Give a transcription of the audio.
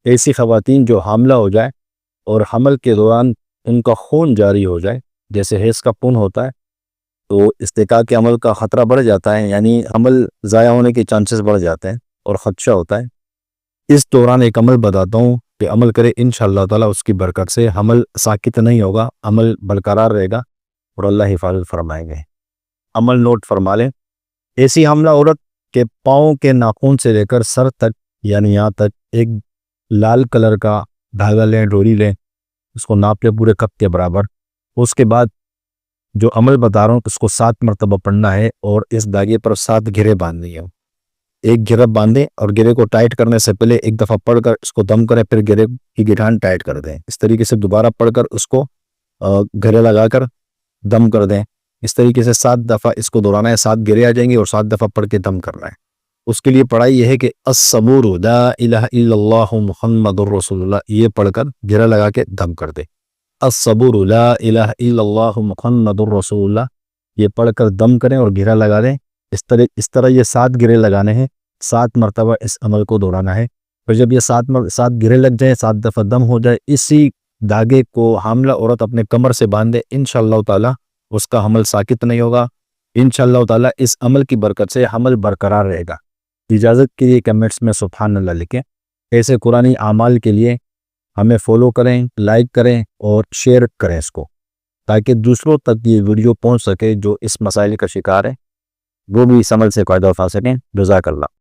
ایسی خواتین جو حاملہ ہو جائے اور حمل کے دوران ان کا خون جاری ہو جائے، جیسے حیض کا خون ہوتا ہے، تو استحقاق کے عمل کا خطرہ بڑھ جاتا ہے، یعنی عمل ضائع ہونے کے چانسز بڑھ جاتے ہیں اور خدشہ ہوتا ہے۔ اس دوران ایک عمل بتاتا ہوں کہ عمل کرے، انشاءاللہ تعالیٰ اس کی برکت سے حمل ساکت نہیں ہوگا، عمل برقرار رہے گا اور اللہ حفاظت فرمائیں گے۔ عمل نوٹ فرما لیں۔ ایسی حاملہ عورت کے پاؤں کے ناخن سے لے کر سر تک، یعنی یہاں تک ایک لال کلر کا دھاگا لیں، ڈوری لیں، اس کو ناپ لیں پورے کپ کے برابر۔ اس کے بعد جو عمل بتا رہا ہوں اس کو 7 مرتبہ پڑھنا ہے اور اس دھاگے پر 7 گھرے باندھنی ہیں۔ ایک گھرا باندھیں اور گھرے کو ٹائٹ کرنے سے پہلے ایک دفعہ پڑھ کر اس کو دم کریں، پھر گھرے کی گٹھان ٹائٹ کر دیں۔ اس طریقے سے دوبارہ پڑھ کر اس کو گھرے لگا کر دم کر دیں۔ اس طریقے سے 7 دفعہ اس کو دہرانا ہے، 7 گھرے آ جائیں گے اور 7 دفعہ پڑھ کے دم کرنا ہے۔ اس کے لیے پڑھائی یہ ہے کہ الصبور لا الہ الا اللہ محمد الرسول اللہ، یہ پڑھ کر گھرا لگا کے دم کر دیں۔ الصبور لا الہ الا اللہ محمد الرسول اللہ، یہ پڑھ کر دم کریں اور گھرا لگا دیں۔ اس طرح یہ 7 گھرے لگانے ہیں، 7 مرتبہ اس عمل کو دہرانا ہے۔ پھر جب یہ 7 گھرے لگ جائیں، 7 دفعہ دم ہو جائے، اسی دھاگے کو حاملہ عورت اپنے کمر سے باندھے، انشاءاللہ تعالیٰ اس کا حمل ساکت نہیں ہوگا۔ انشاءاللہ تعالیٰ اس عمل کی برکت سے حمل برقرار رہے گا۔ اجازت کے لیے کمنٹس میں سبحان اللہ لکھیں۔ ایسے قرآنی اعمال کے لیے ہمیں فالو کریں، لائک کریں اور شیئر کریں اس کو، تاکہ دوسروں تک یہ ویڈیو پہنچ سکے جو اس مسائل کا شکار ہے، وہ بھی اس عمل سے فائدہ اٹھا سکیں۔ جزاک اللہ۔